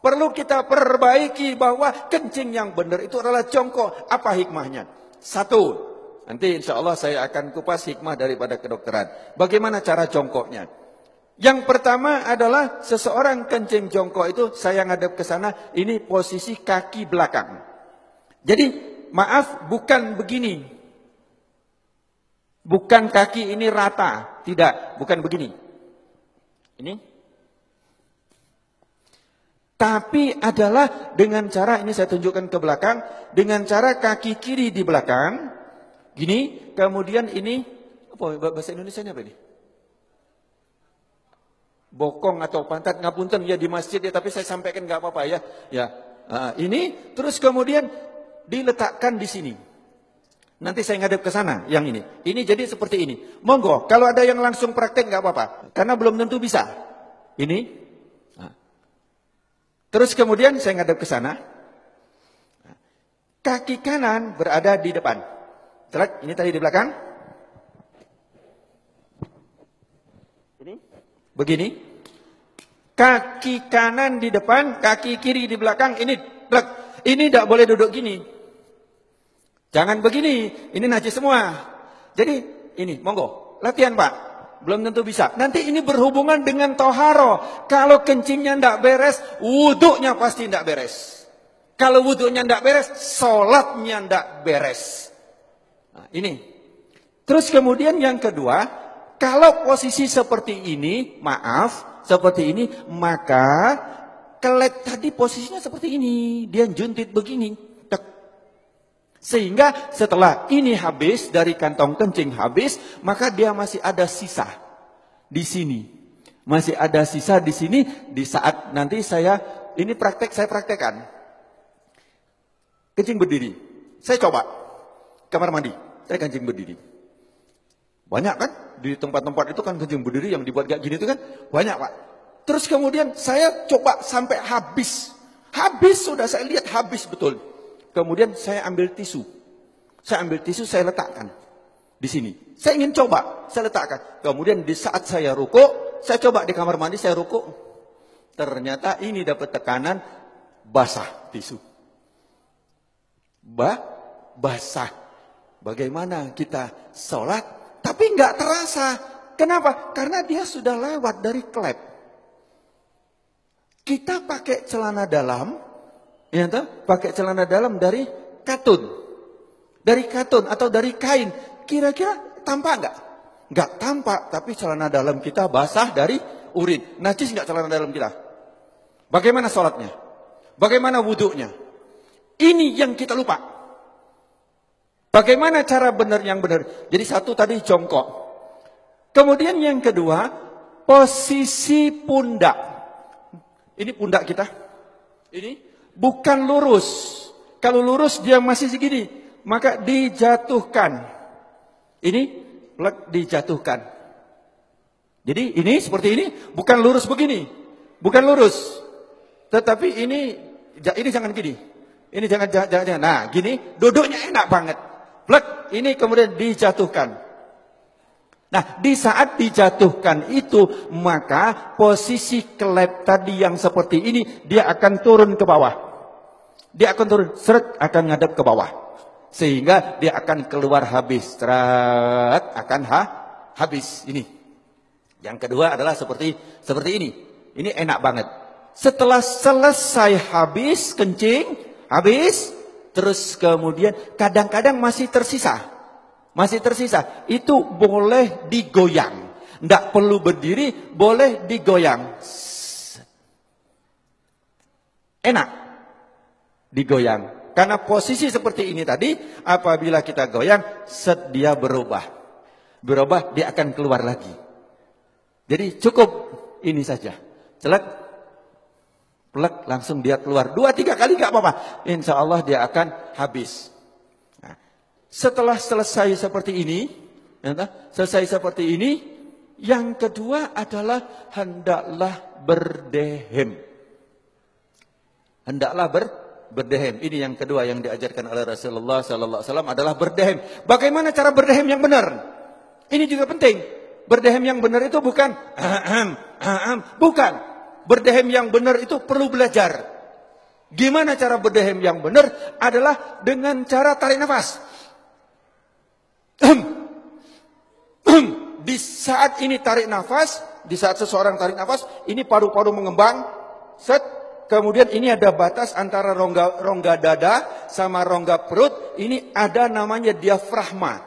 Perlu kita perbaiki bahwa kencing yang benar itu adalah jongkok. Apa hikmahnya? Satu, nanti insya Allah saya akan kupas hikmah daripada kedokteran. Bagaimana cara jongkoknya? Yang pertama adalah seseorang kencing jongkok itu, saya ngadep ke sana, ini posisi kaki belakang. Jadi maaf, bukan begini. Bukan kaki ini rata, tidak, bukan begini. Ini. Tapi adalah dengan cara, ini saya tunjukkan ke belakang, dengan cara kaki kiri di belakang, gini, kemudian ini, apa bahasa Indonesianya apa ini? Bokong atau pantat, ngapunten ya di masjid ya, tapi saya sampaikan nggak apa-apa ya. Ya, ini terus kemudian diletakkan di sini. Nanti saya ngadep ke sana yang ini. Ini jadi seperti ini. Monggo, kalau ada yang langsung praktek nggak apa-apa, karena belum tentu bisa. Ini. Terus kemudian saya ngadep ke sana. Kaki kanan berada di depan. Lihat, ini tadi di belakang. Ini begini. Kaki kanan di depan, kaki kiri di belakang. Ini tidak boleh duduk gini. Jangan begini. Ini najis semua. Jadi ini, monggo. Latihan Pak. Belum tentu bisa. Nanti ini berhubungan dengan toharo. Kalau kencingnya tidak beres, wuduknya pasti tidak beres. Kalau wuduknya tidak beres, sholatnya tidak beres. Nah, ini. Terus kemudian yang kedua, kalau posisi seperti ini, maaf, seperti ini, maka kelet tadi posisinya seperti ini. Dia juntit begini. Sehingga setelah ini habis, dari kantong kencing habis, maka dia masih ada sisa di sini. Masih ada sisa di sini, di saat nanti saya, ini praktek, saya praktekkan. Kencing berdiri. Saya coba, kamar mandi, saya kencing berdiri. Banyak kan, di tempat-tempat itu kan kencing berdiri yang dibuat kayak gini itu kan, banyak Pak. Terus kemudian saya coba sampai habis. Habis sudah saya lihat habis betul. Kemudian saya ambil tisu. Saya ambil tisu, saya letakkan di sini. Saya ingin coba, saya letakkan. Kemudian di saat saya rukuk, saya coba di kamar mandi, saya rukuk. Ternyata ini dapat tekanan basah tisu. Basah. Bagaimana kita sholat, tapi nggak terasa. Kenapa? Karena dia sudah lewat dari klep. Kita pakai celana dalam, ya toh? Pakai celana dalam dari katun. Dari katun atau dari kain. Kira-kira tampak enggak? Enggak tampak, tapi celana dalam kita basah dari urin. Najis enggak celana dalam kita? Bagaimana sholatnya? Bagaimana wuduknya? Ini yang kita lupa. Bagaimana cara benar yang benar? Jadi satu tadi jongkok. Kemudian yang kedua, posisi pundak. Ini pundak kita. Ini bukan lurus. Kalau lurus dia masih segini, maka dijatuhkan. Ini dijatuhkan. Jadi ini seperti ini, bukan lurus begini. Bukan lurus. Tetapi ini jangan gini. Ini jangan. Nah, gini, duduknya enak banget. Ini kemudian dijatuhkan. Nah, di saat dijatuhkan itu, maka posisi klep tadi yang seperti ini, dia akan turun ke bawah. Dia akan turun, akan ngadep ke bawah. Sehingga dia akan keluar habis. Akan habis. Ini. Yang kedua adalah seperti ini. Ini enak banget. Setelah selesai habis, kencing, habis, terus kemudian kadang-kadang masih tersisa. Itu boleh digoyang. Tidak perlu berdiri, boleh digoyang. Enak digoyang. Karena posisi seperti ini tadi, apabila kita goyang, dia berubah. Berubah, dia akan keluar lagi. Jadi cukup ini saja. Plek, langsung dia keluar. 2-3 kali gak apa-apa. Insya Allah dia akan habis. Setelah selesai seperti ini, yang kedua adalah hendaklah berdehem. Hendaklah berdehem. Ini yang kedua yang diajarkan oleh Rasulullah sallallahu alaihi wasallam adalah berdehem. Bagaimana cara berdehem yang benar? Ini juga penting. Berdehem yang benar itu bukan bukan. berdehem yang benar itu perlu belajar. Gimana cara berdehem yang benar? Adalah dengan cara tarik nafas. Di saat ini tarik nafas, di saat seseorang tarik nafas, ini paru-paru mengembang, set. Kemudian ini ada batas antara rongga dada sama rongga perut. Ini ada namanya diafragma.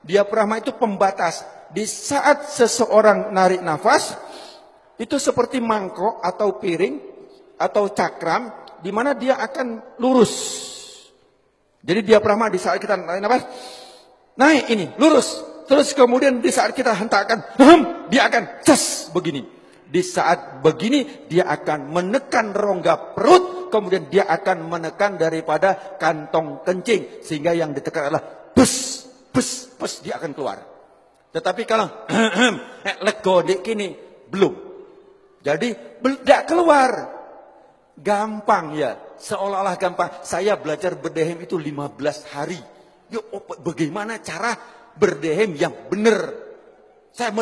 Diafragma itu pembatas. Di saat seseorang narik nafas, itu seperti mangkok atau piring atau cakram, di mana dia akan lurus. Jadi diafragma di saat kita narik nafas, naik ini, lurus. Terus kemudian di saat kita hentakkan, dia akan ces begini. Di saat begini dia akan menekan rongga perut, kemudian dia akan menekan daripada kantong kencing, sehingga yang ditekan adalah bus, bus, bus, dia akan keluar. Tetapi kalau lego dek kini belum, jadi tidak keluar. Gampang ya, seolah-olah gampang. Saya belajar berdehem itu 15 hari. Yuk, bagaimana cara berdehem yang benar? Saya